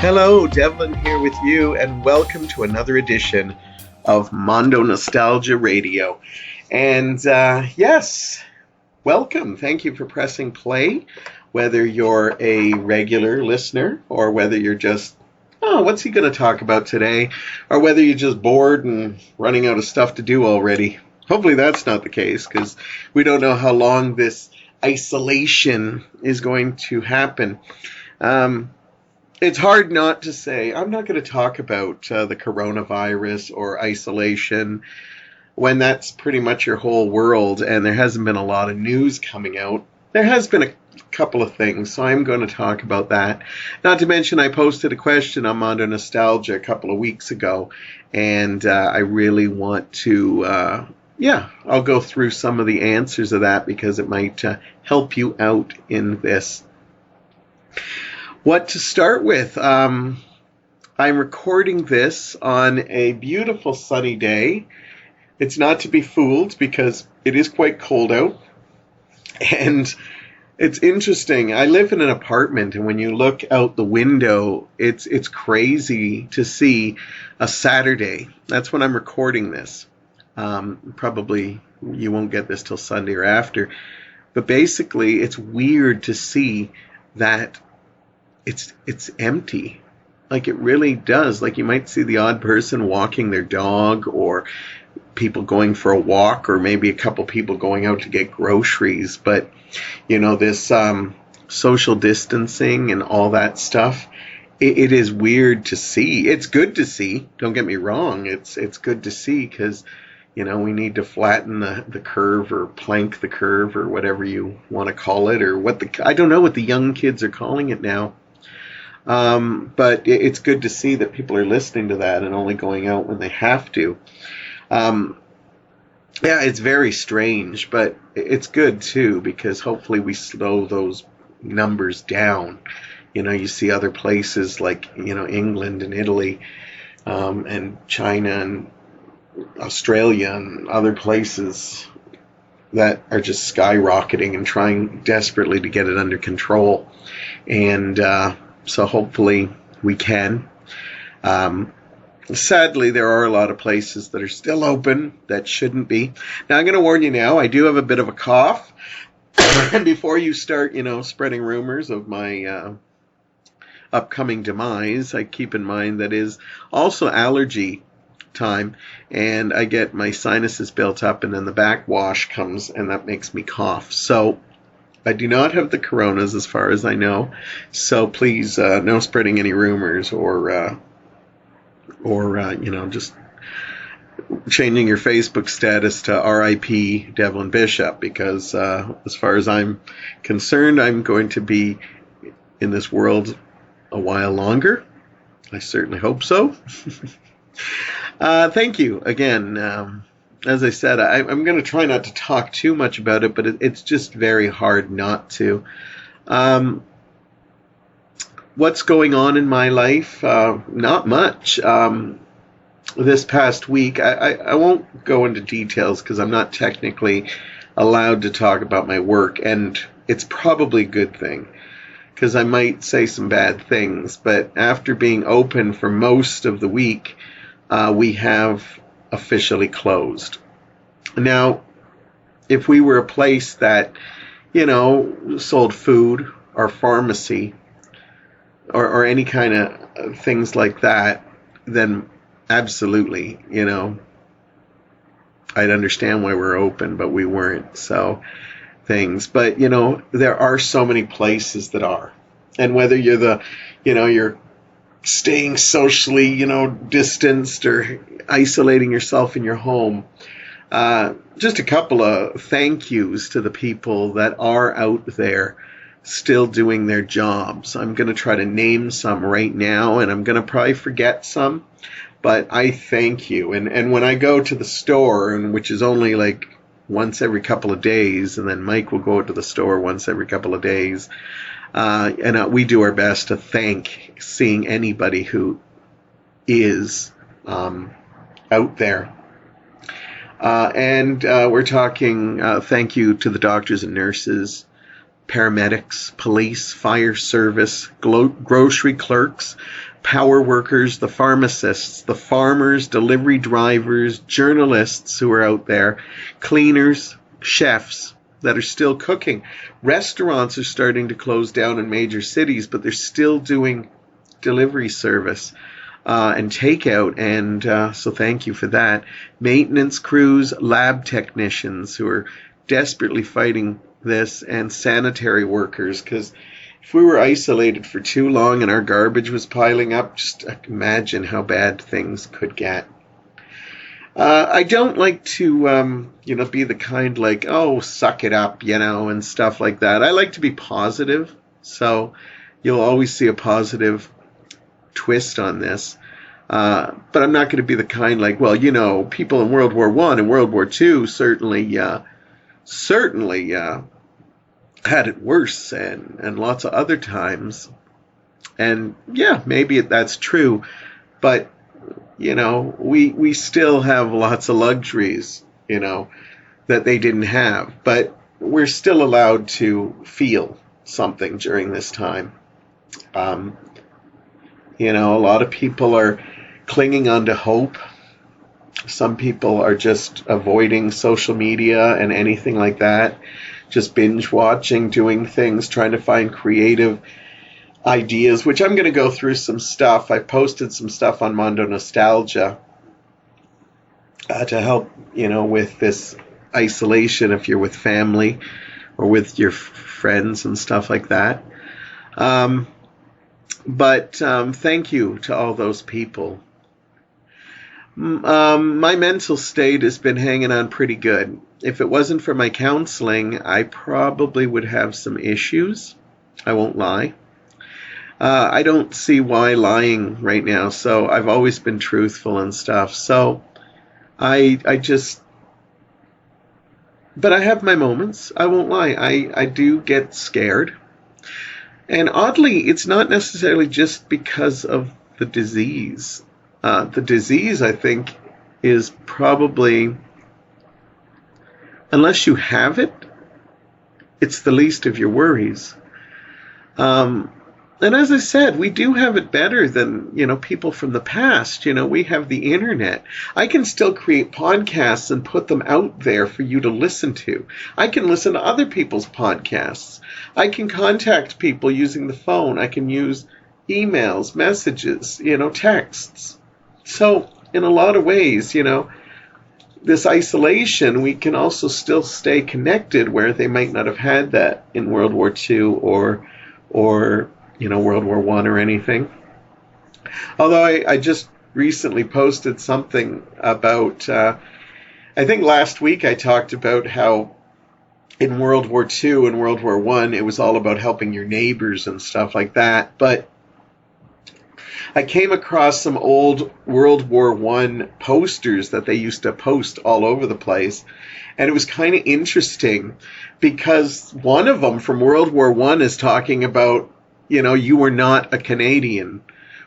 Hello, Devlin here with you, and welcome to another edition of Mondo Nostalgia Radio. And yes, welcome. Thank you for pressing play, whether you're a regular listener or whether you're just, what's he going to talk about today? Or whether you're just bored and running out of stuff to do already. Hopefully that's not the case, because we don't know how long this isolation is going to happen. It's hard not to say, I'm not going to talk about the coronavirus or isolation when that's pretty much your whole world and there hasn't been a lot of news coming out. There has been a couple of things, so I'm going to talk about that. Not to mention, I posted a question on Mondo Nostalgia a couple of weeks ago, and I really want to, I'll go through some of the answers of that because it might help you out in this. What to start with? I'm recording this on a beautiful sunny day. It's not to be fooled because it is quite cold out. And it's interesting. I live in an apartment, and when you look out the window, it's crazy to see a Saturday. That's when I'm recording this. Probably you won't get this till Sunday or after. But basically, it's weird to see that it's empty. Like, it really does. Like, you might see the odd person walking their dog, or people going for a walk, or maybe a couple people going out to get groceries. But, this social distancing and all that stuff, it is weird to see. It's good to see. Don't get me wrong. It's good to see because, we need to flatten the curve or plank the curve or whatever you want to call it, or I don't know what the young kids are calling it now. But it's good to see that people are listening to that and only going out when they have to. It's very strange, but it's good too, because hopefully we slow those numbers down. You see other places like, England and Italy, and China and Australia and other places that are just skyrocketing and trying desperately to get it under control. And, so hopefully we can. Sadly, there are a lot of places that are still open that shouldn't be. Now, I'm going to warn you now, I do have a bit of a cough. And before you start, spreading rumors of my upcoming demise, I keep in mind that is also allergy time. And I get my sinuses built up, and then the backwash comes, and that makes me cough. So I do not have the coronas as far as I know, so please, no spreading any rumors or just changing your Facebook status to RIP Devlin Bishop, because as far as I'm concerned, I'm going to be in this world a while longer. I certainly hope so. Thank you again. As I said, I'm going to try not to talk too much about it, but it's just very hard not to. What's going on in my life? Not much. This past week, I won't go into details because I'm not technically allowed to talk about my work, and it's probably a good thing because I might say some bad things. But after being open for most of the week, we have officially closed. Now, if we were a place that, sold food or pharmacy or any kind of things like that, then absolutely, I'd understand why we're open, but we weren't. So things, but there are so many places that are, and whether you're you're staying socially, distanced or isolating yourself in your home. Just a couple of thank yous to the people that are out there still doing their jobs. I'm going to try to name some right now, and I'm going to probably forget some, but I thank you. And when I go to the store, which is only like once every couple of days, and then Mike will go to the store once every couple of days, and we do our best to thank seeing anybody who is out there. And we're talking thank you to the doctors and nurses, paramedics, police, fire service, grocery clerks, power workers, the pharmacists, the farmers, delivery drivers, journalists who are out there, cleaners, chefs that are still cooking. Restaurants are starting to close down in major cities, but they're still doing delivery service and takeout, and so thank you for that. Maintenance crews, lab technicians who are desperately fighting this, and sanitary workers, because if we were isolated for too long and our garbage was piling up, just imagine how bad things could get. I don't like to, be the kind like, oh, suck it up, and stuff like that. I like to be positive, so you'll always see a positive twist on this. But I'm not going to be the kind like, well, people in World War I and World War II certainly had it worse, and lots of other times. And yeah, maybe that's true, but we still have lots of luxuries, that they didn't have. But we're still allowed to feel something during this time. A lot of people are clinging on to hope. Some people are just avoiding social media and anything like that. Just binge watching, doing things, trying to find creative ideas, which I'm going to go through some stuff. I posted some stuff on Mondo Nostalgia to help, with this isolation if you're with family or with your friends and stuff like that. But thank you to all those people. My mental state has been hanging on pretty good. If it wasn't for my counseling, I probably would have some issues. I won't lie. I don't see why lying right now, so I've always been truthful and stuff. So but I have my moments. I won't lie. I do get scared. And oddly, it's not necessarily just because of the disease. The disease, I think, is probably, unless you have it, it's the least of your worries. And as I said, we do have it better than, people from the past. We have the internet. I can still create podcasts and put them out there for you to listen to. I can listen to other people's podcasts. I can contact people using the phone. I can use emails, messages, texts. So in a lot of ways, this isolation, we can also still stay connected where they might not have had that in World War II or World War I or anything. Although I just recently posted something about, I think last week I talked about how in World War II and World War I, it was all about helping your neighbors and stuff like that. But I came across some old World War I posters that they used to post all over the place. And it was kind of interesting because one of them from World War I is talking about, you were not a Canadian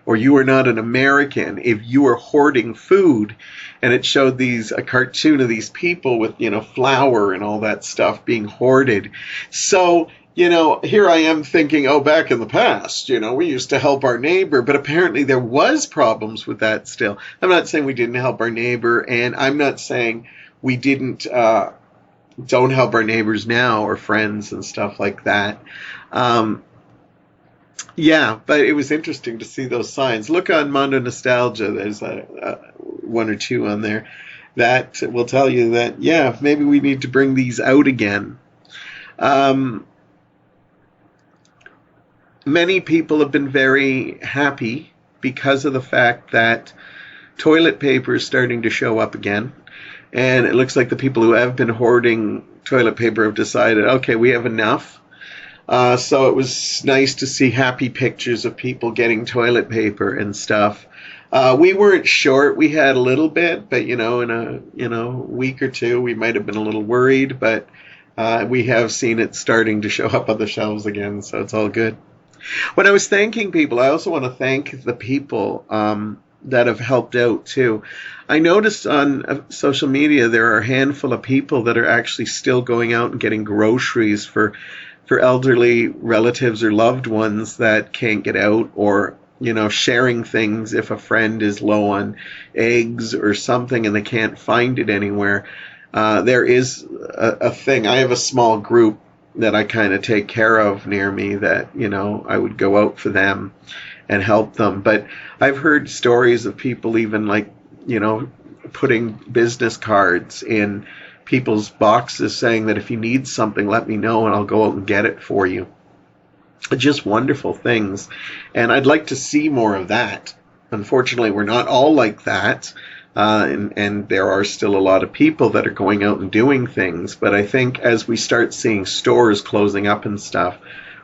or you were not an American if you were hoarding food. And it showed a cartoon of these people with, flour and all that stuff being hoarded. So, here I am thinking, back in the past, we used to help our neighbor, but apparently there was problems with that still. I'm not saying we didn't help our neighbor, and I'm not saying we don't help our neighbors now or friends and stuff like that. Yeah, but it was interesting to see those signs. Look on Mondo Nostalgia. There's one or two on there that will tell you that, yeah, maybe we need to bring these out again. Many people have been very happy because of the fact that toilet paper is starting to show up again. And it looks like the people who have been hoarding toilet paper have decided, okay, we have enough. So it was nice to see happy pictures of people getting toilet paper and stuff. We weren't short. We had a little bit, but, in a week or two, we might have been a little worried. But we have seen it starting to show up on the shelves again, so it's all good. When I was thanking people, I also want to thank the people that have helped out too. I noticed on social media there are a handful of people that are actually still going out and getting groceries for elderly relatives or loved ones that can't get out or sharing things if a friend is low on eggs or something and they can't find it anywhere. There is a thing. I have a small group that I kind of take care of near me that, I would go out for them and help them. But I've heard stories of people even putting business cards in people's boxes saying that if you need something, let me know and I'll go out and get it for you. Just wonderful things. And I'd like to see more of that. Unfortunately, we're not all like that. And there are still a lot of people that are going out and doing things. But I think as we start seeing stores closing up and stuff,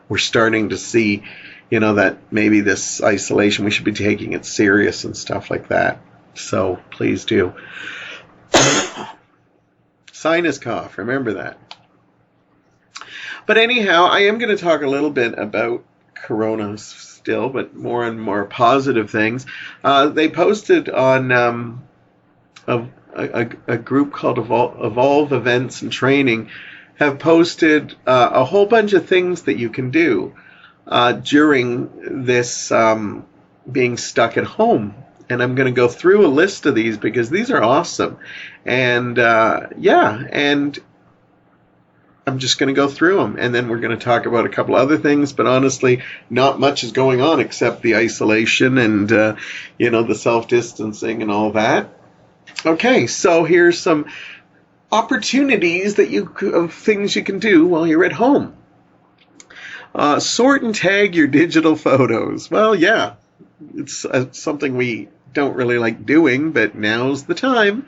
we're starting to see, that maybe this isolation, we should be taking it serious and stuff like that. So please do. Sinus cough, remember that. But anyhow, I am going to talk a little bit about Corona still, but more and more positive things. They posted on a group called Evolve Events and Training, have posted a whole bunch of things that you can do during this being stuck at home. And I'm going to go through a list of these because these are awesome. And and I'm just going to go through them. And then we're going to talk about a couple other things. But honestly, not much is going on except the isolation and, the self-distancing and all that. Okay, so here's some opportunities of things you can do while you're at home. Sort and tag your digital photos. Well, yeah, it's something we don't really like doing, but now's the time.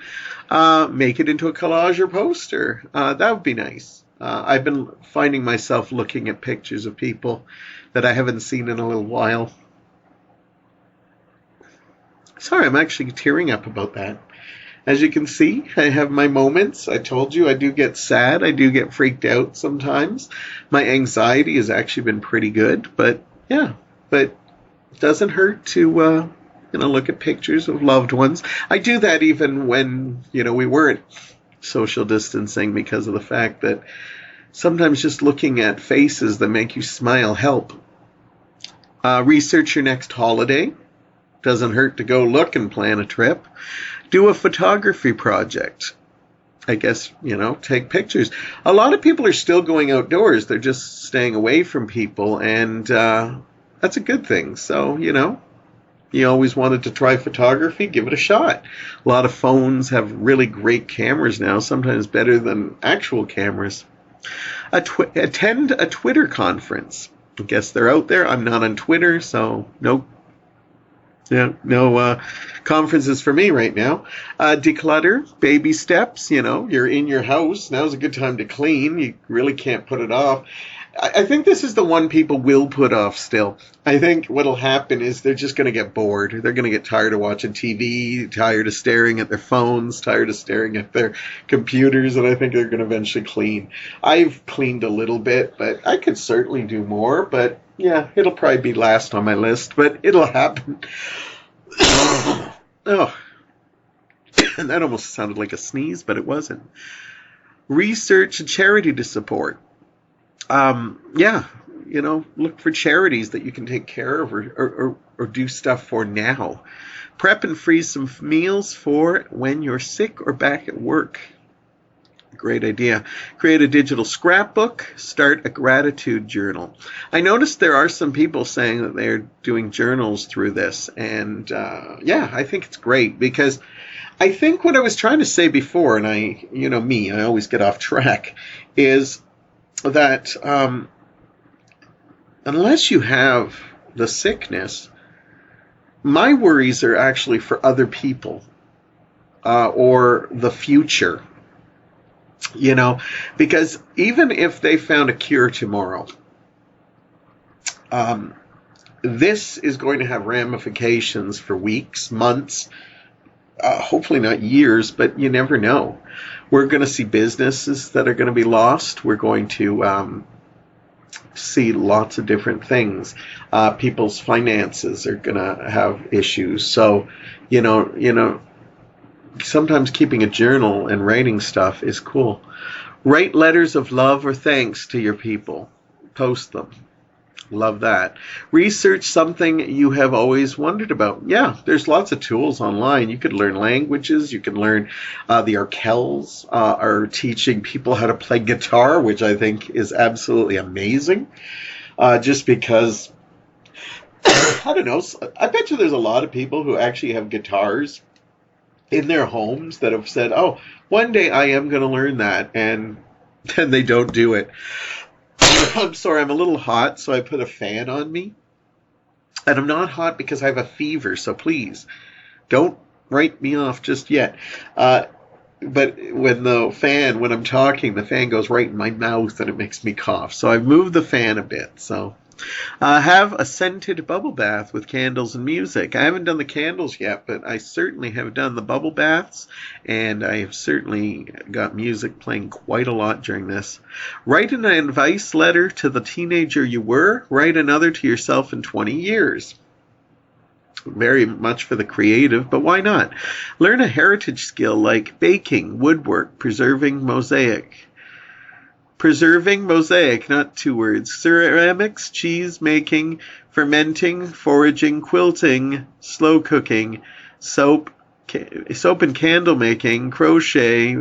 Make it into a collage or poster. That would be nice. I've been finding myself looking at pictures of people that I haven't seen in a little while. Sorry, I'm actually tearing up about that. As you can see, I have my moments. I told you I do get sad. I do get freaked out sometimes. My anxiety has actually been pretty good. But it doesn't hurt to look at pictures of loved ones. I do that even when, we weren't social distancing because of the fact that sometimes just looking at faces that make you smile help. Research your next holiday. Doesn't hurt to go look and plan a trip. Do a photography project. I guess, take pictures. A lot of people are still going outdoors. They're just staying away from people, and that's a good thing. So, you always wanted to try photography, give it a shot. A lot of phones have really great cameras now, sometimes better than actual cameras. Attend a Twitter conference. I guess they're out there. I'm not on Twitter, so no conferences for me right now. Declutter, baby steps. You're in your house. Now's a good time to clean. You really can't put it off. I think this is the one people will put off still. I think what'll happen is they're just going to get bored. They're going to get tired of watching TV, tired of staring at their phones, tired of staring at their computers, and I think they're going to eventually clean. I've cleaned a little bit, but I could certainly do more. But yeah, it'll probably be last on my list, but it'll happen. Oh, and that almost sounded like a sneeze, but it wasn't. Research a charity to support. Look for charities that you can take care of or do stuff for now. Prep and freeze some meals for when you're sick or back at work. Great idea. Create a digital scrapbook. Start a gratitude journal. I noticed there are some people saying that they're doing journals through this. And I think it's great because I think what I was trying to say before, and I always get off track, is that unless you have the sickness, my worries are actually for other people or the future. Because even if they found a cure tomorrow, this is going to have ramifications for weeks, months, hopefully not years, but you never know. We're going to see businesses that are going to be lost. We're going to see lots of different things. People's finances are going to have issues. So, sometimes keeping a journal and writing stuff is cool. Write letters of love or thanks to your people. Post them. Love that. Research something you have always wondered about. Yeah, there's lots of tools online. You could learn languages. You can learn the Arkells are teaching people how to play guitar, which I think is absolutely amazing. Just because, I don't know, I bet you there's a lot of people who actually have guitars in their homes that have said, oh, one day I am going to learn that, and then they don't do it. I'm sorry, I'm a little hot, so I put a fan on me. And I'm not hot because I have a fever, so please, don't write me off just yet. But when I'm talking, the fan goes right in my mouth and it makes me cough. So I've moved the fan a bit, so... have a scented bubble bath with candles and music. I haven't done the candles yet, but I certainly have done the bubble baths, and I have certainly got music playing quite a lot during this. Write an advice letter to the teenager you were. Write another to yourself in 20 years. Very much for the creative, but why not? Learn a heritage skill like baking, woodwork, preserving mosaic. Preserving mosaic, not 2 words. Ceramics, cheese making, fermenting, foraging, quilting, slow cooking, soap and candle making, crochet,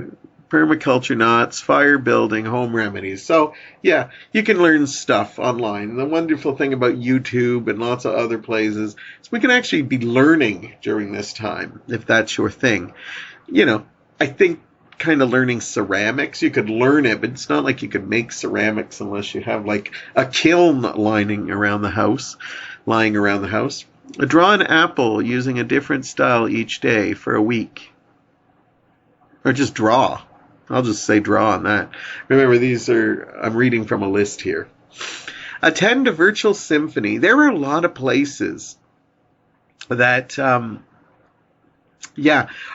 permaculture knots, fire building, home remedies. So, yeah, you can learn stuff online. The wonderful thing about YouTube and lots of other places is we can actually be learning during this time, if that's your thing. You know, I think kind of learning ceramics, you could learn it, but it's not like you could make ceramics unless you have like a kiln lying around the house. Draw an apple using a different style each day for a week. Or just draw. I'll just say draw on that. Remember, I'm reading from a list here. Attend a virtual symphony. There are a lot of places that...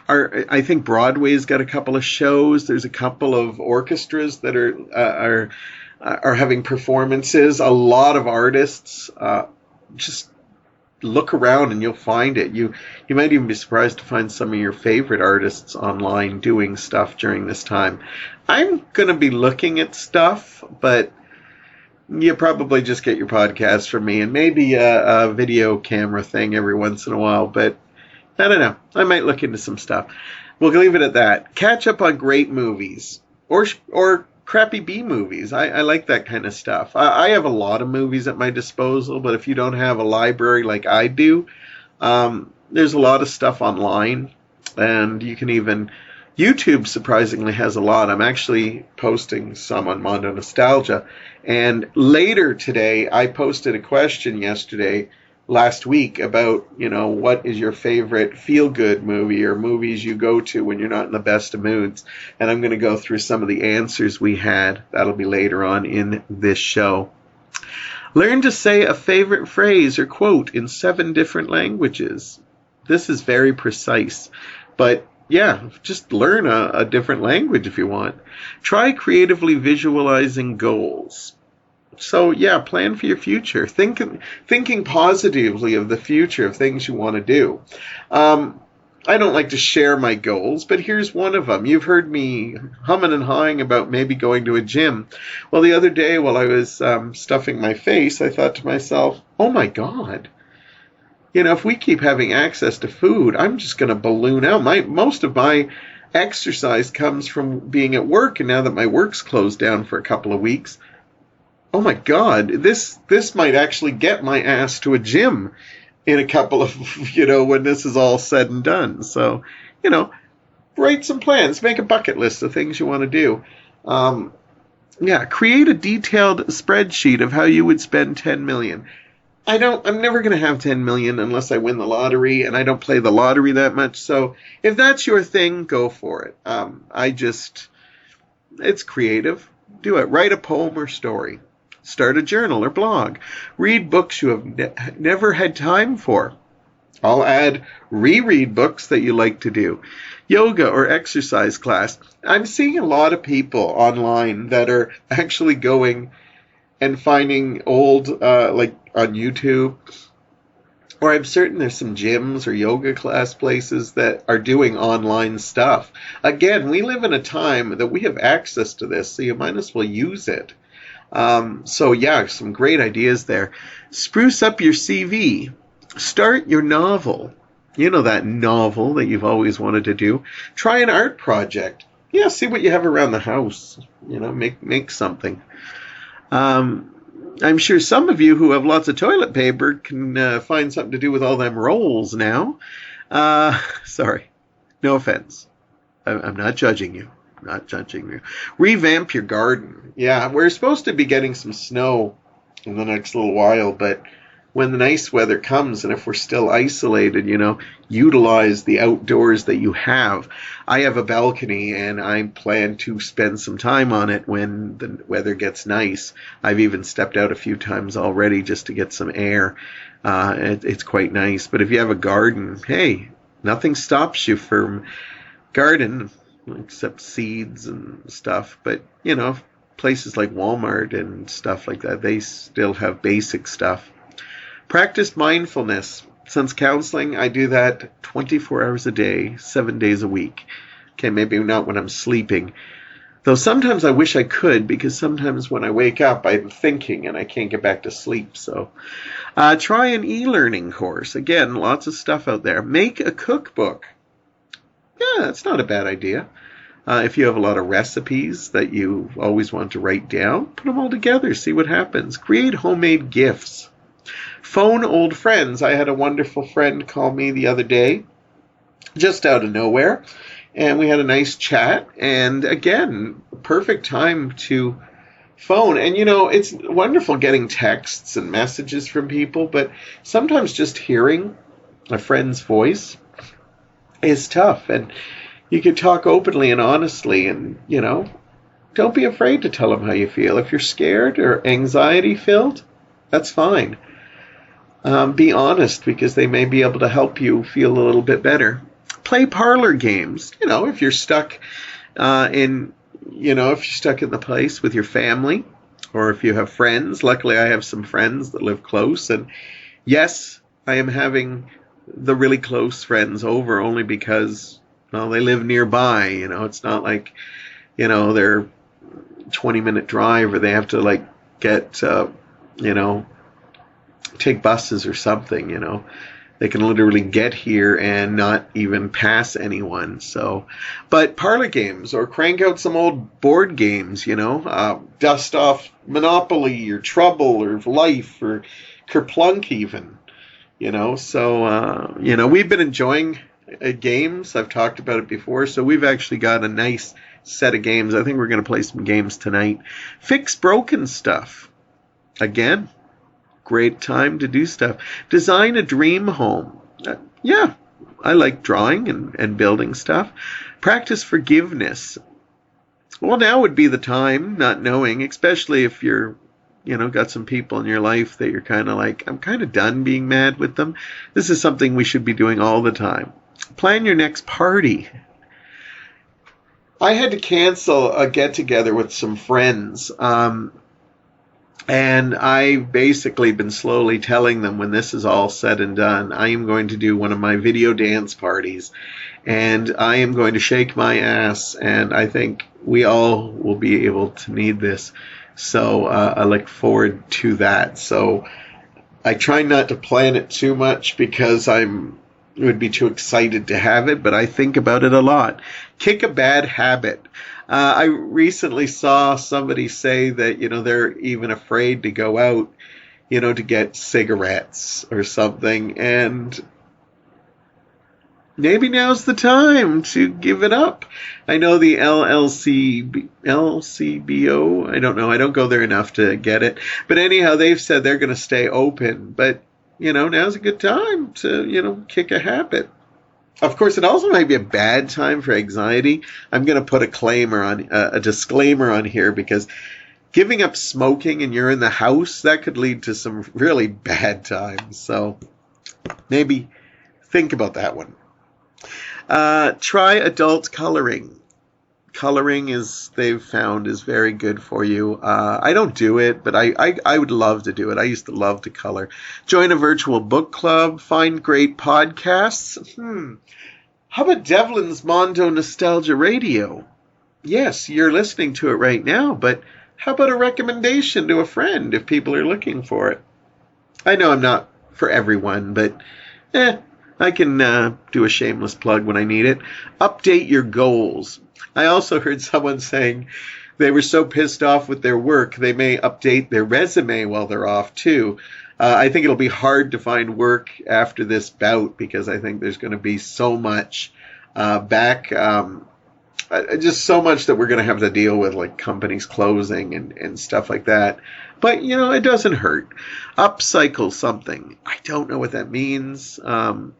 I think Broadway's got a couple of shows. There's a couple of orchestras that are having performances. A lot of artists. Just look around and you'll find it. You might even be surprised to find some of your favorite artists online doing stuff during this time. I'm going to be looking at stuff, but you probably just get your podcast from me and maybe a video camera thing every once in a while, but I don't know. I might look into some stuff. We'll leave it at that. Catch up on great movies or crappy B movies. I like that kind of stuff. I have a lot of movies at my disposal, but if you don't have a library like I do, there's a lot of stuff online, and you can even... YouTube surprisingly has a lot. I'm actually posting some on Mondo Nostalgia, and later today I posted a question last week about, what is your favorite feel-good movie or movies you go to when you're not in the best of moods. And I'm going to go through some of the answers we had. That'll be later on in this show. Learn to say a favorite phrase or quote in 7 different languages. This is very precise, but yeah, just learn a different language if you want. Try creatively visualizing goals. So, yeah, plan for your future. Thinking positively of the future, of things you want to do. I don't like to share my goals, but here's one of them. You've heard me humming and hawing about maybe going to a gym. Well, the other day while I was stuffing my face, I thought to myself, oh my God, if we keep having access to food, I'm just going to balloon out. Most of my exercise comes from being at work, and now that my work's closed down for a couple of weeks, oh my God, this might actually get my ass to a gym in a couple of, when this is all said and done. So, write some plans, make a bucket list of things you want to do. Create a detailed spreadsheet of how you would spend 10 million. I'm never going to have 10 million unless I win the lottery, and I don't play the lottery that much. So if that's your thing, go for it. It's creative. Do it. Write a poem or story. Start a journal or blog. Read books you have never had time for. I'll add reread books that you like to do. Yoga or exercise class. I'm seeing a lot of people online that are actually going and finding old, like on YouTube, or I'm certain there's some gyms or yoga class places that are doing online stuff. Again, we live in a time that we have access to this, so you might as well use it. So yeah, some great ideas there. Spruce up your CV. Start your novel. You know, that novel that you've always wanted to do. Try an art project. Yeah, see what you have around the house. You know, make something. I'm sure some of you who have lots of toilet paper can find something to do with all them rolls now. Sorry. No offense. I'm not judging you. Not judging you. Revamp your garden. Yeah, we're supposed to be getting some snow in the next little while, but when the nice weather comes, and if we're still isolated, you know, utilize the outdoors that you have. I have a balcony, and I plan to spend some time on it when the weather gets nice. I've even stepped out a few times already just to get some air. It's quite nice. But if you have a garden, hey, nothing stops you from garden except seeds and stuff. But, you know, places like Walmart and stuff like that, they still have basic stuff. Practice mindfulness. Since counseling, I do that 24 hours a day, 7 days a week. Okay, maybe not when I'm sleeping. Though sometimes I wish I could, because sometimes when I wake up, I'm thinking and I can't get back to sleep. So try an e-learning course. Again, lots of stuff out there. Make a cookbook. Yeah, that's not a bad idea. If you have a lot of recipes that you always want to write down, put them all together, see what happens. Create homemade gifts. Phone old friends. I had a wonderful friend call me the other day, just out of nowhere, and we had a nice chat. And again, perfect time to phone. And you know, it's wonderful getting texts and messages from people, but sometimes just hearing a friend's voice is tough. And you can talk openly and honestly, and you know, don't be afraid to tell them how you feel. If you're scared or anxiety filled, that's fine. Be honest, because they may be able to help you feel a little bit better. Play parlor games. You know, if you're stuck in the place with your family, or if you have friends. Luckily, I have some friends that live close, and yes, I am having the really close friends over only because, well, they live nearby. You know, it's not like, you know, they're 20-minute drive, or they have to like get, take buses or something, you know. They can literally get here and not even pass anyone. So, but parlor games, or crank out some old board games, you know, dust off Monopoly or Trouble or Life or Kerplunk even, you know. So, we've been enjoying games. I've talked about it before. So we've actually got a nice set of games. I think we're going to play some games tonight. Fix broken stuff. Again, great time to do stuff. Design a dream home. Yeah, I like drawing and building stuff. Practice forgiveness. Well, now would be the time, not knowing, especially if you're, got some people in your life that you're kind of like, I'm kind of done being mad with them. This is something we should be doing all the time. Plan your next party. I had to cancel a get-together with some friends. And I've basically been slowly telling them, when this is all said and done, I am going to do one of my video dance parties, and I am going to shake my ass, and I think we all will be able to need this. So I look forward to that. So I try not to plan it too much because would be too excited to have it, but I think about it a lot. Kick a bad habit. I recently saw somebody say that, they're even afraid to go out, to get cigarettes or something. And maybe now's the time to give it up. I know the LCBO, I don't know. I don't go there enough to get it. But anyhow, they've said they're going to stay open. But, now's a good time to, kick a habit. Of course, it also might be a bad time for anxiety. I'm going to put a disclaimer on here, because giving up smoking and you're in the house, that could lead to some really bad times. So maybe think about that one. Try adult coloring. Coloring, they've found, is very good for you. I don't do it, but I would love to do it. I used to love to color. Join a virtual book club. Find great podcasts. How about Devlin's Mondo Nostalgia Radio? Yes, you're listening to it right now, but how about a recommendation to a friend if people are looking for it? I know I'm not for everyone, but I can do a shameless plug when I need it. Update your goals. I also heard someone saying they were so pissed off with their work, they may update their resume while they're off, too. I think it'll be hard to find work after this bout because I think there's going to be so much just so much that we're going to have to deal with, like companies closing and stuff like that. But, it doesn't hurt. Upcycle something. I don't know what that means. Look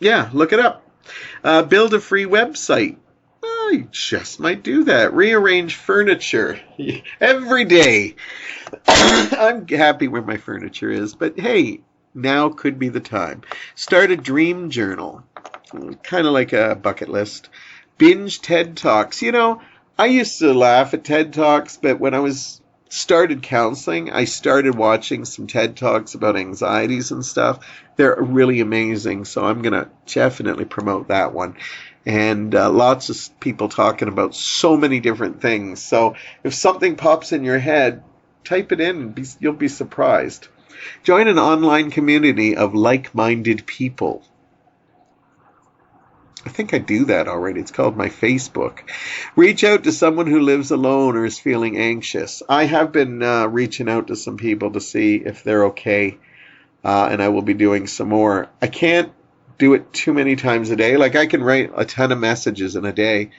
it up. Build a free website. I just might do that. Rearrange furniture every day. I'm happy where my furniture is, but hey, now could be the time. Start a dream journal. Kind of like a bucket list. Binge TED Talks. I used to laugh at TED Talks, but when I started counseling, I started watching some TED Talks about anxieties and stuff. They're really amazing, so I'm going to definitely promote that one. And lots of people talking about so many different things. So if something pops in your head, type it in and you'll be surprised. Join an online community of like-minded people. I think I do that already. It's called my Facebook. Reach out to someone who lives alone or is feeling anxious. I have been reaching out to some people to see if they're okay, and I will be doing some more. I can't do it too many times a day. Like, I can write a ton of messages in a day,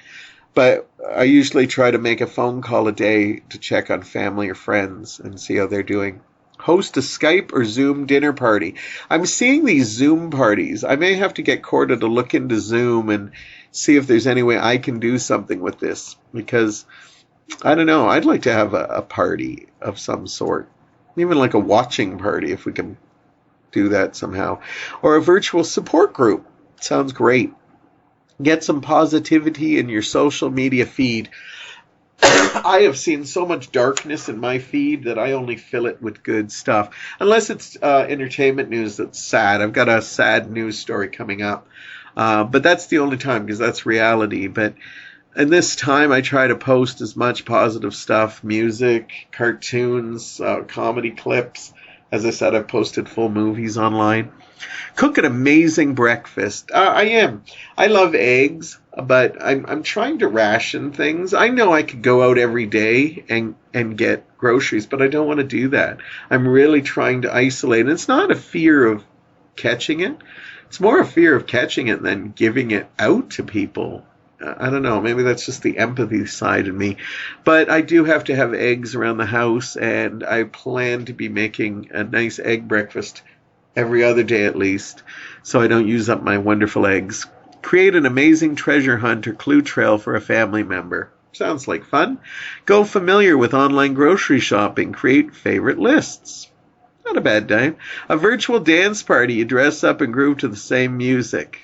but I usually try to make a phone call a day to check on family or friends and see how they're doing. Host a Skype or Zoom dinner party. I'm seeing these Zoom parties. I may have to get Corda to look into Zoom and see if there's any way I can do something with this, because I don't know. I'd like to have a party of some sort, even like a watching party if we can do that somehow, or a virtual support group. Sounds great. Get some positivity in your social media feed. I have seen so much darkness in my feed that I only fill it with good stuff. Unless it's entertainment news that's sad. I've got a sad news story coming up. But that's the only time, because that's reality. But in this time, I try to post as much positive stuff, music, cartoons, comedy clips. As I said, I've posted full movies online. Cook an amazing breakfast. I am. I love eggs, but I'm trying to ration things. I know I could go out every day and get groceries, but I don't want to do that. I'm really trying to isolate. And it's not a fear of catching it. It's more a fear of catching it than giving it out to people. I don't know. Maybe that's just the empathy side of me. But I do have to have eggs around the house, and I plan to be making a nice egg breakfast every other day at least, so I don't use up my wonderful eggs. Create an amazing treasure hunt or clue trail for a family member. Sounds like fun. Go familiar with online grocery shopping. Create favorite lists. Not a bad time. A virtual dance party. You dress up and groove to the same music.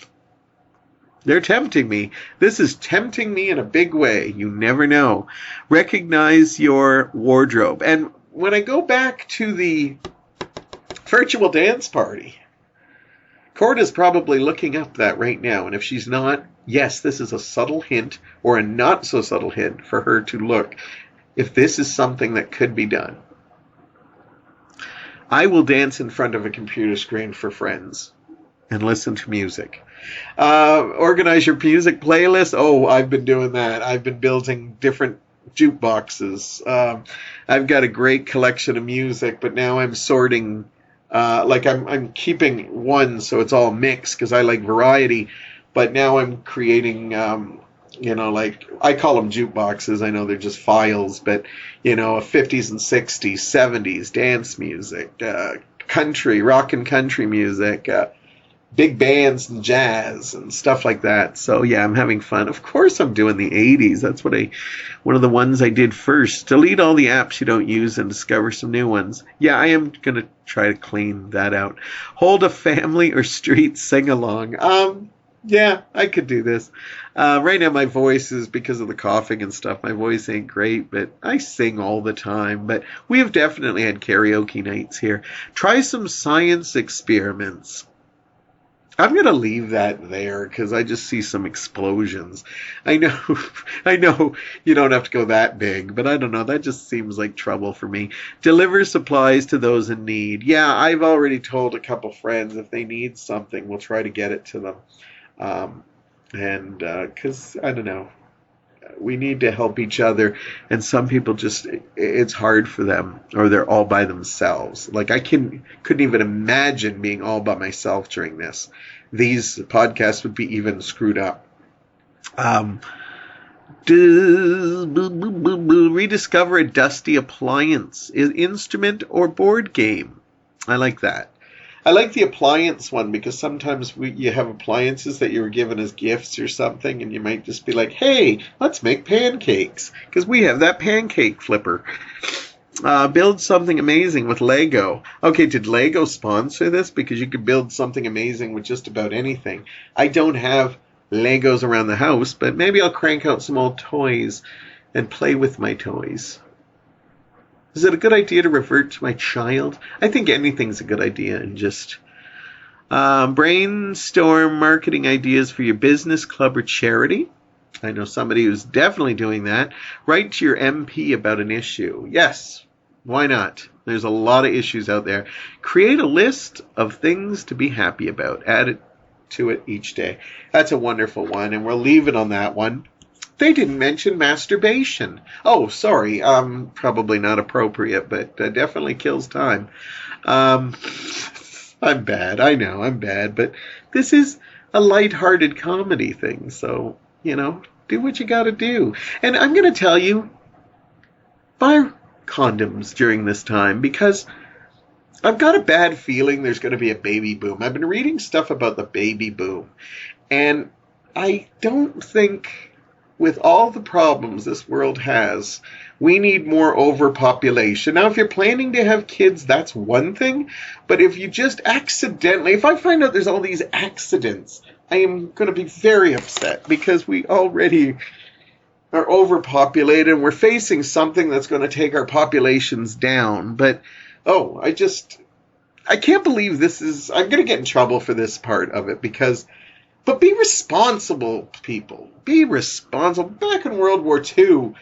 They're tempting me. This is tempting me in a big way. You never know. Recognize your wardrobe. And when I go back to the virtual dance party, Corda's probably looking up that right now. And if she's not, yes, this is a subtle hint or a not so subtle hint for her to look if this is something that could be done. I will dance in front of a computer screen for friends and listen to music. Organize your music playlist. Oh, I've been doing that. I've been building different jukeboxes. I've got a great collection of music, but now I'm sorting. I'm keeping one so it's all mixed because I like variety. But now I'm creating, I call them jukeboxes. I know they're just files, but 50s and 60s, 70s dance music, country, rock and country music. Big bands and jazz and stuff like that. So yeah, I'm having fun. Of course I'm doing the 80s. That's one of the ones I did first. Delete all the apps you don't use and discover some new ones. Yeah, I am going to try to clean that out. Hold a family or street sing-along. Yeah, I could do this. Right now my voice is, because of the coughing and stuff, my voice ain't great, but I sing all the time. But we have definitely had karaoke nights here. Try some science experiments. I'm going to leave that there because I just see some explosions. I know you don't have to go that big, but I don't know. That just seems like trouble for me. Deliver supplies to those in need. Yeah, I've already told a couple friends if they need something, we'll try to get it to them. Because, I don't know, we need to help each other, and some people it's hard for them, or they're all by themselves. Like, I couldn't even imagine being all by myself during this. These podcasts would be even screwed up. Rediscover a dusty appliance, instrument, or board game. I like that. I like the appliance one because sometimes you have appliances that you were given as gifts or something, and you might just be like, hey, let's make pancakes, because we have that pancake flipper. Build something amazing with Lego. Okay, did Lego sponsor this? Because you could build something amazing with just about anything. I don't have Legos around the house, but maybe I'll crank out some old toys and play with my toys. Is it a good idea to revert to my child? I think anything's a good idea, and just brainstorm marketing ideas for your business, club, or charity. I know somebody who's definitely doing that. Write to your MP about an issue. Yes, why not? There's a lot of issues out there. Create a list of things to be happy about. Add it to it each day. That's a wonderful one, and we'll leave it on that one. They didn't mention masturbation. Oh, sorry. Probably not appropriate, but definitely kills time. I'm bad. I know I'm bad, but this is a lighthearted comedy thing. So, do what you got to do. And I'm going to tell you, buy condoms during this time, because I've got a bad feeling there's going to be a baby boom. I've been reading stuff about the baby boom, and I don't think, with all the problems this world has, we need more overpopulation. Now, if you're planning to have kids, that's one thing. But if you just accidentally, if I find out there's all these accidents, I am going to be very upset, because we already are overpopulated and we're facing something that's going to take our populations down. But, I can't believe this is, I'm going to get in trouble for this part of it, but be responsible, people. Be responsible. Back in World War II,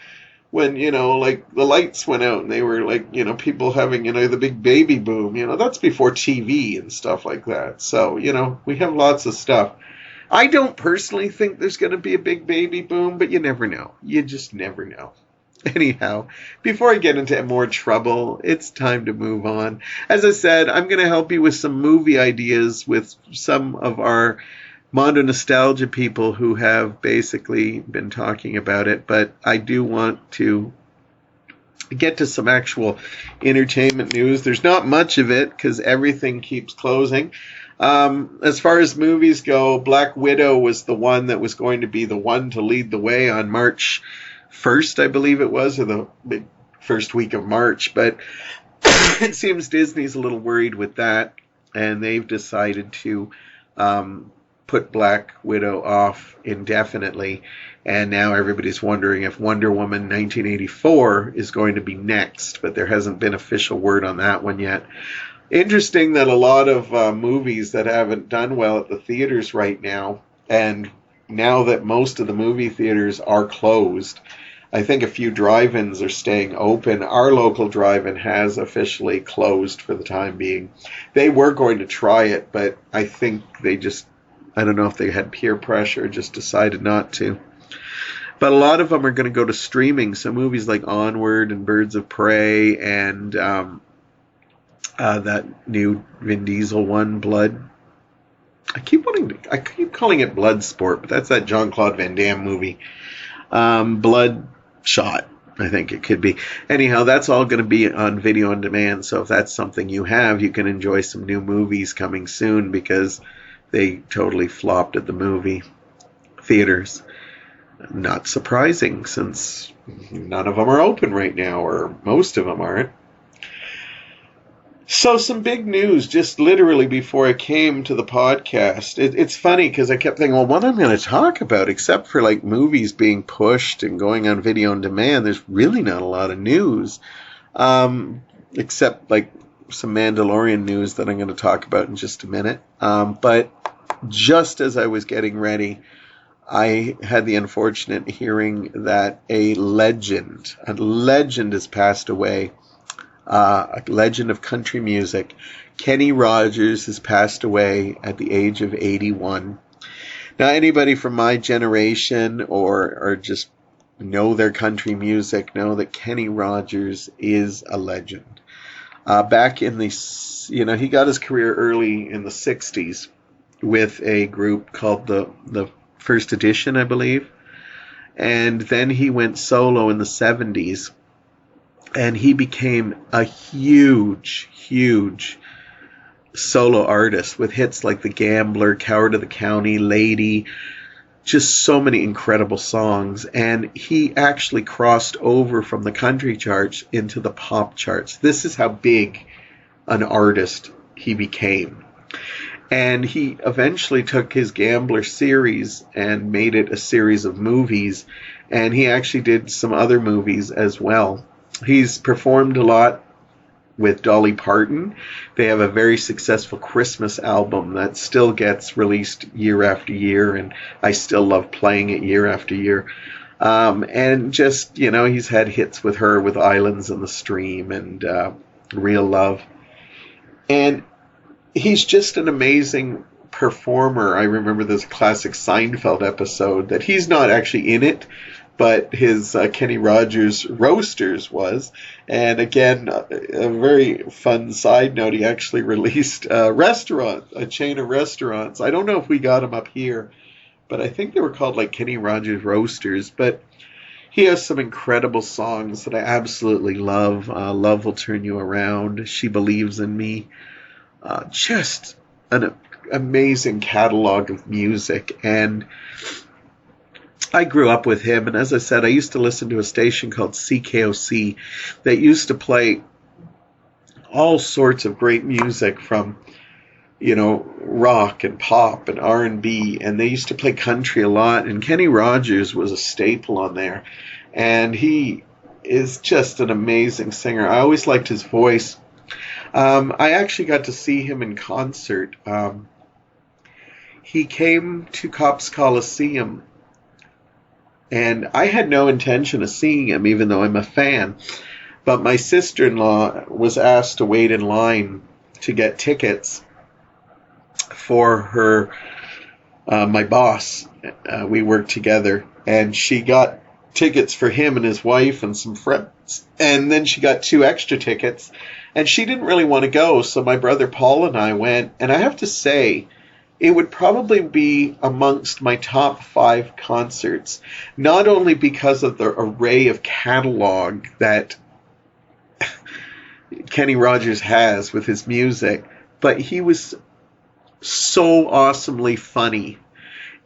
when, the lights went out and they were people having, the big baby boom, that's before TV and stuff like that. So, we have lots of stuff. I don't personally think there's going to be a big baby boom, but you never know. You just never know. Anyhow, before I get into more trouble, it's time to move on. As I said, I'm going to help you with some movie ideas with some of our Mondo Nostalgia people who have basically been talking about it, but I do want to get to some actual entertainment news. There's not much of it because everything keeps closing. As far as movies go, Black Widow was the one that was going to be the one to lead the way on March 1st, I believe it was, or the first week of March, but it seems Disney's a little worried with that, and they've decided to put Black Widow off indefinitely, and now everybody's wondering if Wonder Woman 1984 is going to be next, but there hasn't been official word on that one yet. Interesting that a lot of movies that haven't done well at the theaters right now, and now that most of the movie theaters are closed, I think a few drive-ins are staying open. Our local drive-in has officially closed for the time being. They were going to try it, but I think I don't know if they had peer pressure, just decided not to. But a lot of them are going to go to streaming. So movies like Onward and Birds of Prey and that new Vin Diesel one, Blood. I keep calling it Bloodsport, but that's that Jean-Claude Van Damme movie. Bloodshot, I think it could be. Anyhow, that's all going to be on video on demand. So if that's something you have, you can enjoy some new movies coming soon, because they totally flopped at the movie theaters. Not surprising, since none of them are open right now, or most of them aren't. So some big news just literally before I came to the podcast. It's funny because I kept thinking, well, what am I going to talk about? Except for like movies being pushed and going on video on demand, there's really not a lot of news. Except like some Mandolorian news that I'm going to talk about in just a minute. But just as I was getting ready, I had the unfortunate hearing that a legend has passed away, a legend of country music. Kenny Rogers has passed away at the age of 81. Now, anybody from my generation or just know their country music know that Kenny Rogers is a legend. Back in the, he got his career early in the 60s with a group called the First Edition, I believe. And then he went solo in the 70s. And he became a huge, huge solo artist with hits like The Gambler, Coward of the County, Lady, just so many incredible songs. And he actually crossed over from the country charts into the pop charts. This is how big an artist he became. And he eventually took his Gambler series and made it a series of movies. And he actually did some other movies as well. He's performed a lot with Dolly Parton. They have a very successful Christmas album that still gets released year after year, and I still love playing it year after year. And just, he's had hits with her with Islands in the Stream and Real Love. And he's just an amazing performer. I remember this classic Seinfeld episode that he's not actually in it, but his Kenny Rogers Roasters was. And again, a very fun side note, he actually released a chain of restaurants. I don't know if we got them up here, but I think they were called like Kenny Rogers Roasters. But he has some incredible songs that I absolutely love. Love Will Turn You Around, She Believes in Me. Just an amazing catalog of music. And I grew up with him, and as I said, I used to listen to a station called CKOC that used to play all sorts of great music from, rock and pop and R&B, and they used to play country a lot, and Kenny Rogers was a staple on there, and he is just an amazing singer. I always liked his voice. I actually got to see him in concert. He came to Copps Coliseum, and I had no intention of seeing him, even though I'm a fan. But my sister-in-law was asked to wait in line to get tickets for her, my boss. We worked together, and she got tickets for him and his wife and some friends. And then she got 2 extra tickets, and she didn't really want to go. So my brother Paul and I went, and I have to say, it would probably be amongst my top 5 concerts, not only because of the array of catalog that Kenny Rogers has with his music, but he was so awesomely funny.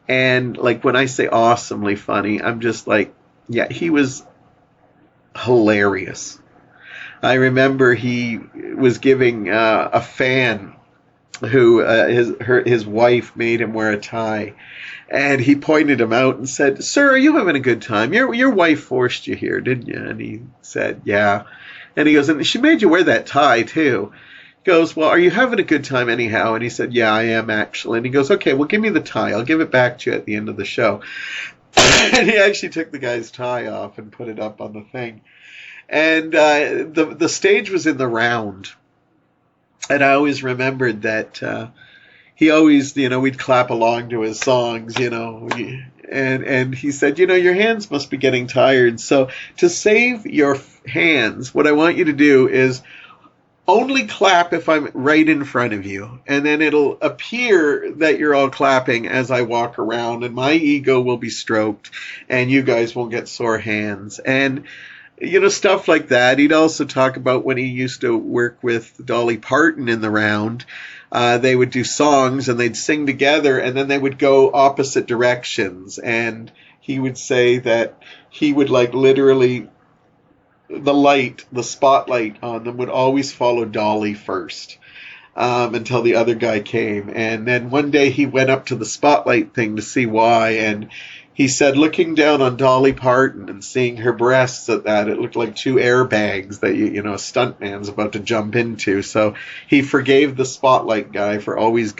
And like when I say awesomely funny, I'm just like, yeah, he was hilarious. I remember he was giving a fan who his wife made him wear a tie, and he pointed him out and said, "Sir, are you having a good time? Your wife forced you here, didn't you?" And he said, "Yeah." And he goes, "And she made you wear that tie too." He goes, "Well, are you having a good time anyhow?" And he said, "Yeah, I am actually." And he goes, "Okay, well, give me the tie. I'll give it back to you at the end of the show." And he actually took the guy's tie off and put it up on the thing. And the stage was in the round. And I always remembered that he always, we'd clap along to his songs, and he said, your hands must be getting tired. So to save your hands, what I want you to do is only clap if I'm right in front of you. And then it'll appear that you're all clapping as I walk around, and my ego will be stroked, and you guys won't get sore hands. And stuff like that. He'd also talk about when he used to work with Dolly Parton in the round. They would do songs and they'd sing together, and then they would go opposite directions. And he would say that he would literally, the spotlight on them would always follow Dolly first until the other guy came. And then one day he went up to the spotlight thing to see why, and he said looking down on Dolly Parton and seeing her breasts at that, it looked like two airbags that a stuntman's about to jump into. So he forgave the Spotlight guy for always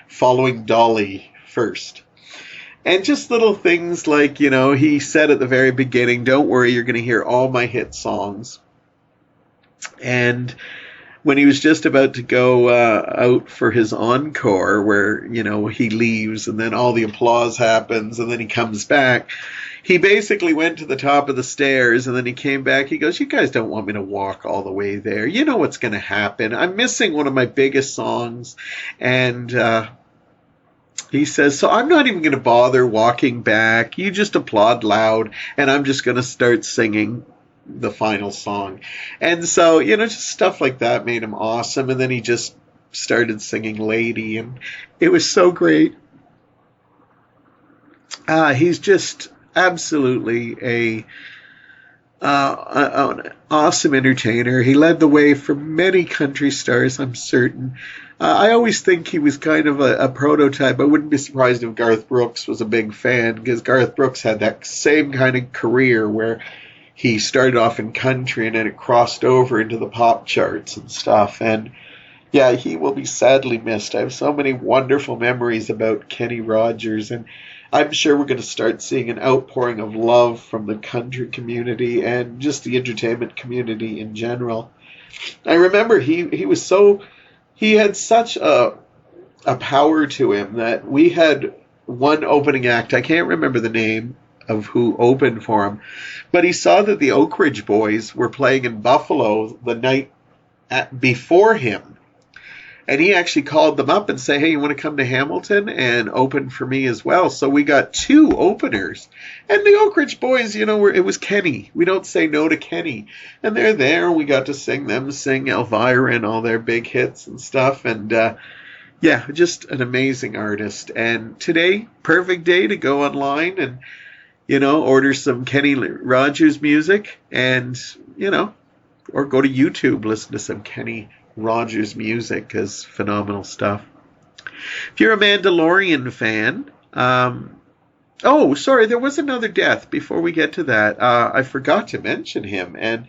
following Dolly first. And just little things like, he said at the very beginning, don't worry, you're going to hear all my hit songs. And when he was just about to go out for his encore, where, he leaves and then all the applause happens and then he comes back, he basically went to the top of the stairs and then he came back. He goes, you guys don't want me to walk all the way there. You know what's going to happen. I'm missing one of my biggest songs. And he says, so I'm not even going to bother walking back. You just applaud loud and I'm just going to start singing the final song. And so, just stuff like that made him awesome. And then he just started singing Lady, and it was so great. He's just absolutely an awesome entertainer. He led the way for many country stars, I'm certain. I always think he was kind of a prototype. I wouldn't be surprised if Garth Brooks was a big fan, because Garth Brooks had that same kind of career where he started off in country and then it crossed over into the pop charts and stuff. And yeah, he will be sadly missed. I have so many wonderful memories about Kenny Rogers, and I'm sure we're going to start seeing an outpouring of love from the country community and just the entertainment community in general. I remember he had such a power to him that we had one opening act. I can't remember the name of who opened for him, but he saw that the Oak Ridge Boys were playing in Buffalo the night before him, and he actually called them up and said, hey, you want to come to Hamilton and open for me as well? So we got two openers, and the Oak Ridge Boys, it was Kenny. We don't say no to Kenny, and they're there. We got to sing Elvira and all their big hits and stuff, and yeah, just an amazing artist. And today, perfect day to go online and order some Kenny Rogers music and, or go to YouTube, listen to some Kenny Rogers music, because phenomenal stuff. If you're a Mandolorian fan, sorry, there was another death before we get to that. I forgot to mention him, and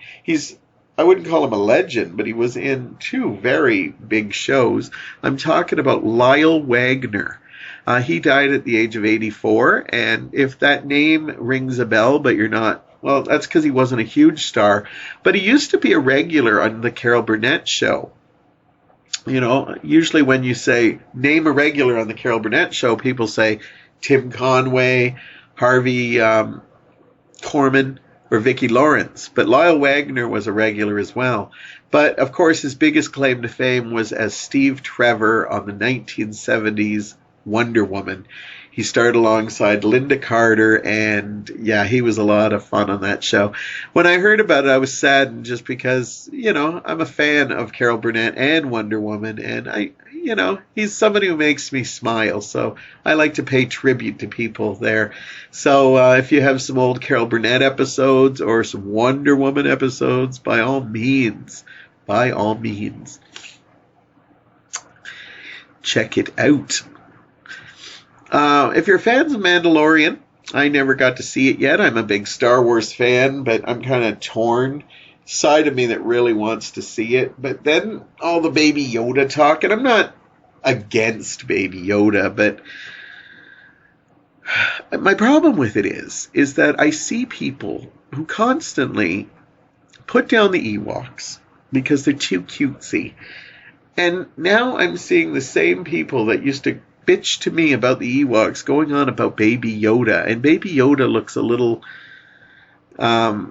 I wouldn't call him a legend, but he was in two very big shows. I'm talking about Lyle Waggoner. He died at the age of 84, and if that name rings a bell, but you're not, well, that's because he wasn't a huge star. But he used to be a regular on the Carol Burnett show. Usually when you say, name a regular on the Carol Burnett show, people say Tim Conway, Harvey Korman, or Vicki Lawrence. But Lyle Waggoner was a regular as well. But, of course, his biggest claim to fame was as Steve Trevor on the 1970s Wonder Woman. He starred alongside Linda Carter, and yeah, he was a lot of fun on that show. When I heard about it, I was saddened, just because, I'm a fan of Carol Burnett and Wonder Woman, and he's somebody who makes me smile, so I like to pay tribute to people there. So if you have some old Carol Burnett episodes or some Wonder Woman episodes, by all means, check it out. If you're fans of Mandalorian, I never got to see it yet. I'm a big Star Wars fan, but I'm kind of torn. Side of me that really wants to see it. But then all the Baby Yoda talk, and I'm not against Baby Yoda, but my problem with it is that I see people who constantly put down the Ewoks because they're too cutesy. And now I'm seeing the same people that used to bitch to me about the Ewoks going on about Baby Yoda, and Baby Yoda looks a little like,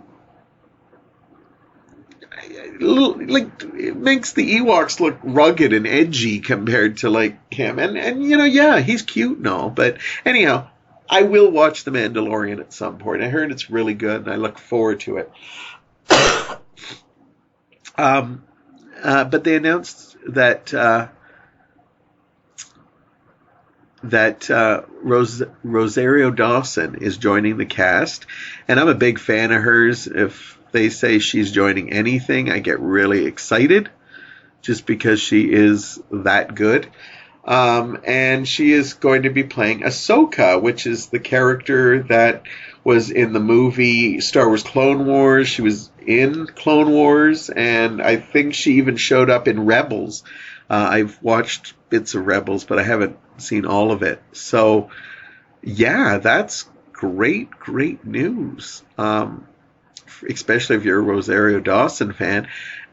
it makes the Ewoks look rugged and edgy compared to like him, and yeah, he's cute and all, but anyhow, I will watch The Mandalorian at some point. I heard it's really good, and I look forward to it. But they announced that Rosario Dawson is joining the cast, and I'm a big fan of hers. If they say she's joining anything, I get really excited, just because she is that good. And she is going to be playing Ahsoka, which is the character that was in the movie Star Wars Clone Wars. She was in Clone Wars, and I think she even showed up in Rebels. I've watched bits of Rebels, but I haven't seen all of it. So, yeah, that's great news, especially if you're a Rosario Dawson fan.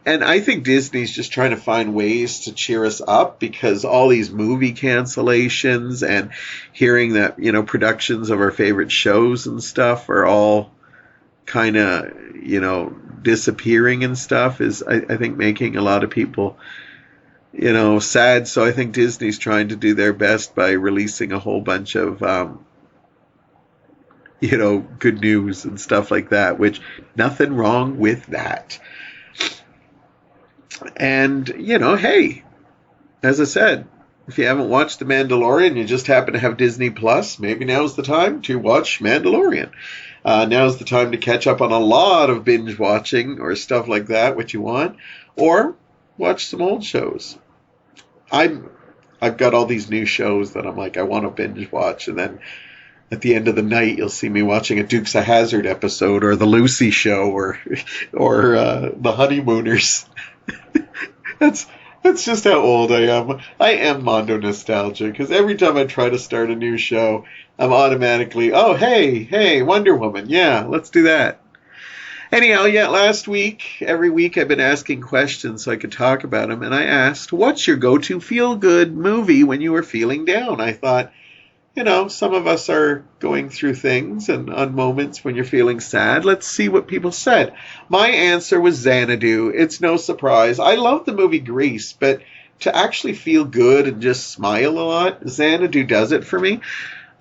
And I think Disney's just trying to find ways to cheer us up, because all these movie cancellations and hearing that, productions of our favorite shows and stuff are all kind of, disappearing and stuff is, I think, making a lot of people, sad. So I think Disney's trying to do their best by releasing a whole bunch of, good news and stuff like that, which nothing wrong with that. And, hey, as I said, if you haven't watched The Mandalorian, you just happen to have Disney Plus, maybe now's the time to watch Mandalorian. Now's the time to catch up on a lot of binge watching or stuff like that, what you want, or watch some old shows. I've got all these new shows that I'm like, I want to binge watch, and then at the end of the night, you'll see me watching a Dukes of Hazzard episode, or The Lucy Show, or The Honeymooners. That's just how old I am. I am Mondo Nostalgia, because every time I try to start a new show, I'm automatically, oh, hey, Wonder Woman, yeah, let's do that. Anyhow, last week, every week I've been asking questions so I could talk about them, and I asked, what's your go-to feel-good movie when you are feeling down? I thought, some of us are going through things, and on moments when you're feeling sad, let's see what people said. My answer was Xanadu. It's no surprise. I love the movie Grease, but to actually feel good and just smile a lot, Xanadu does it for me.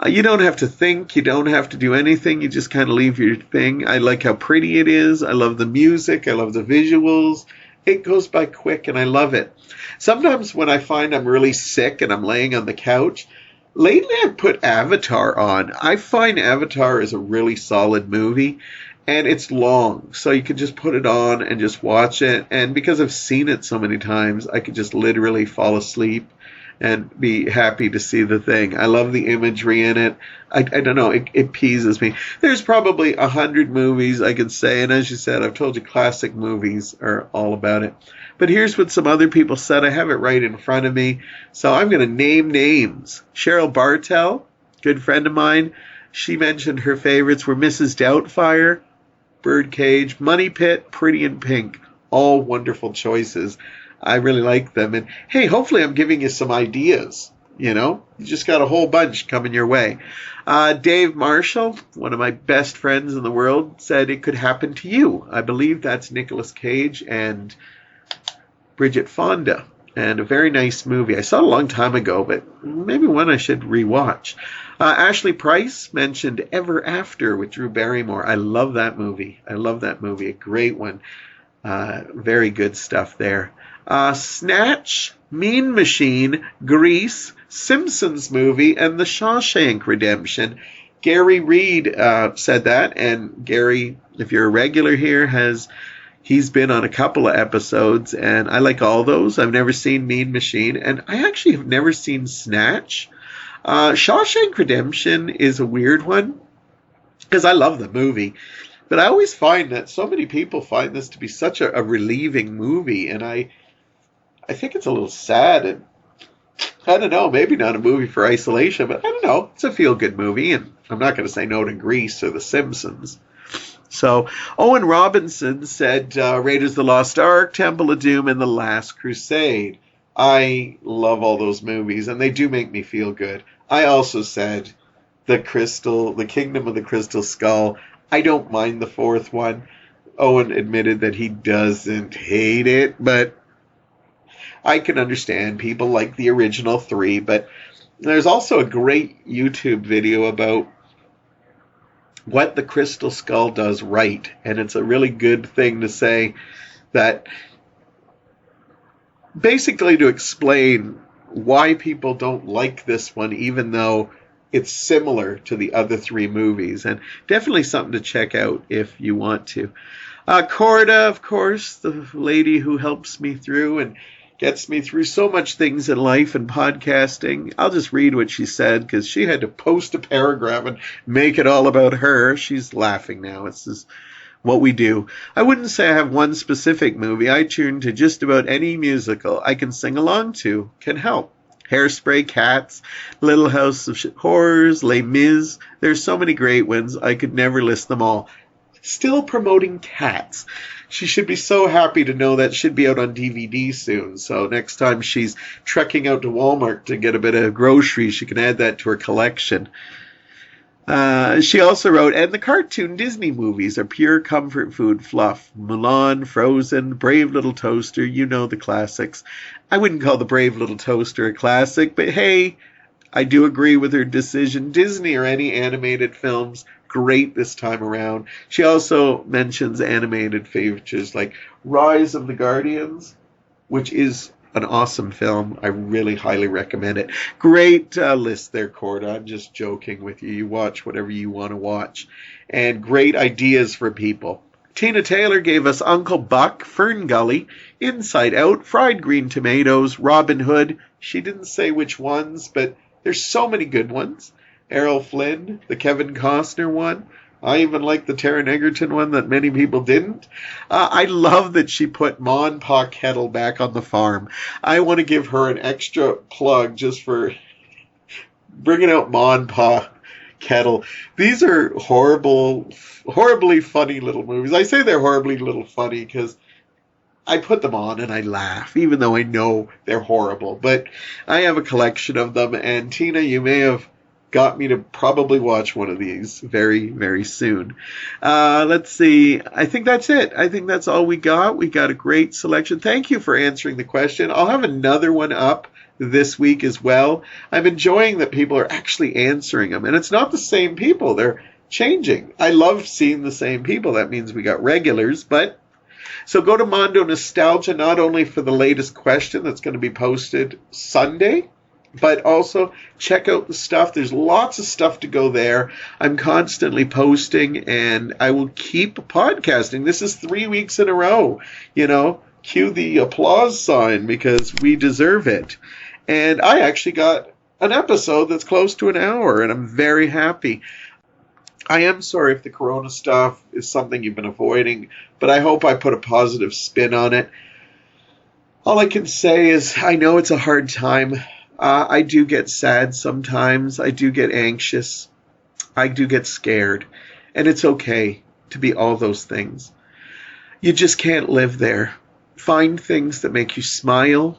You don't have to think. You don't have to do anything. You just kind of leave your thing. I like how pretty it is. I love the music. I love the visuals. It goes by quick, and I love it. Sometimes when I find I'm really sick and I'm laying on the couch, lately I've put Avatar on. I find Avatar is a really solid movie, and it's long, so you can just put it on and just watch it. And because I've seen it so many times, I could just literally fall asleep and be happy to see the thing. I love the imagery in it. I don't know, it pleases me. There's probably 100 movies I could say, and as you said, I've told you classic movies are all about it. But here's what some other people said. I have it right in front of me, so I'm going to name names. Cheryl Bartel, good friend of mine, she mentioned her favorites were Mrs. Doubtfire, Birdcage, Money Pit, Pretty in Pink. All wonderful choices. I really like them. And hey, hopefully I'm giving you some ideas. You just got a whole bunch coming your way. Dave Marshall, one of my best friends in the world, said it could happen to you. I believe that's Nicolas Cage and Bridget Fonda, and a very nice movie. I saw it a long time ago, but maybe one I should rewatch. Ashley Price mentioned Ever After with Drew Barrymore. I love that movie. A great one. Very good stuff there. Snatch, Mean Machine, Grease, Simpsons movie, and The Shawshank Redemption. Gary Reed said that, and Gary, if you're a regular here, he's been on a couple of episodes, and I like all those. I've never seen Mean Machine, and I actually have never seen Snatch. Shawshank Redemption is a weird one, because I love the movie. But I always find that so many people find this to be such a relieving movie, and I think it's a little sad, and I don't know, maybe not a movie for isolation, but I don't know, it's a feel-good movie, and I'm not going to say no to Grease or The Simpsons. So, Owen Robinson said Raiders of the Lost Ark, Temple of Doom, and The Last Crusade. I love all those movies, and they do make me feel good. I also said The Kingdom of the Crystal Skull. I don't mind the fourth one. Owen admitted that he doesn't hate it, but I can understand people like the original three. But there's also a great YouTube video about what the Crystal Skull does right, and it's a really good thing to say, that basically to explain why people don't like this one, even though it's similar to the other three movies, and definitely something to check out if you want to. Corda, of course, the lady who helps me through and gets me through so much things in life and podcasting. I'll just read what she said because she had to post a paragraph and make it all about her. She's laughing now. It's just what we do. I wouldn't say I have one specific movie. I tune to just about any musical I can sing along to. Can help. Hairspray, Cats, Little House of Horrors, Les Mis. There's so many great ones. I could never list them all. Still promoting Cats. She should be so happy to know that should be out on DVD soon. So next time she's trekking out to Walmart to get a bit of groceries, she can add that to her collection. She also wrote, and the cartoon Disney movies are pure comfort food fluff. Mulan, Frozen, Brave Little Toaster, you know the classics. I wouldn't call the Brave Little Toaster a classic, but hey, I do agree with her decision. Disney or any animated films, great this time around. She also mentions animated favorites like Rise of the Guardians, which is an awesome film. I really highly recommend it. Great list there, Corda. I'm just joking with you. You watch whatever you want to watch. And great ideas for people. Tina Taylor gave us Uncle Buck, Fern Gully, Inside Out, Fried Green Tomatoes, Robin Hood. She didn't say which ones, but there's so many good ones. Errol Flynn, the Kevin Costner one. I even like the Taron Egerton one that many people didn't. I love that she put Ma and Pa Kettle back on the farm. I want to give her an extra plug just for bringing out Ma and Pa Kettle. These are horribly funny little movies. I say they're horribly little funny because I put them on and I laugh, even though I know they're horrible. But I have a collection of them, and Tina, you may have got me to probably watch one of these very, very soon. Let's see. I think that's it. I think that's all we got. We got a great selection. Thank you for answering the question. I'll have another one up this week as well. I'm enjoying that people are actually answering them. And it's not the same people. They're changing. I love seeing the same people. That means we got regulars. But so go to Mondo Nostalgia, not only for the latest question that's going to be posted Sunday, but also check out the stuff. There's lots of stuff to go there. I'm constantly posting, and I will keep podcasting. This is 3 weeks in a row. You know, cue the applause sign because we deserve it. And I actually got an episode that's close to an hour, and I'm very happy. I am sorry if the corona stuff is something you've been avoiding, but I hope I put a positive spin on it. All I can say is I know it's a hard time. I do get sad sometimes. I do get anxious. I do get scared. And it's okay to be all those things. You just can't live there. Find things that make you smile.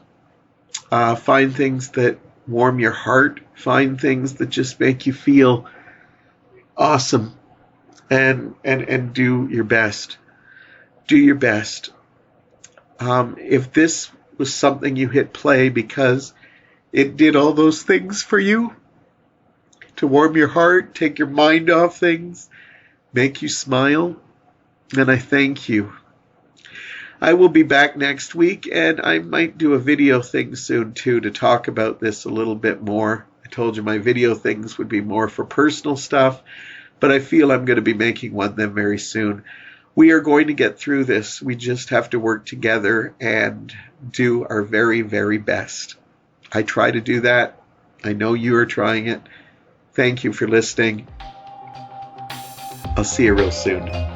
Find things that warm your heart. Find things that just make you feel awesome. And do your best. Do your best. If this was something you hit play because it did all those things for you, to warm your heart, take your mind off things, make you smile, and I thank you. I will be back next week, and I might do a video thing soon too to talk about this a little bit more. I told you my video things would be more for personal stuff, but I feel I'm going to be making one of them very soon. We are going to get through this. We just have to work together and do our very, very best. I try to do that. I know you are trying it. Thank you for listening. I'll see you real soon.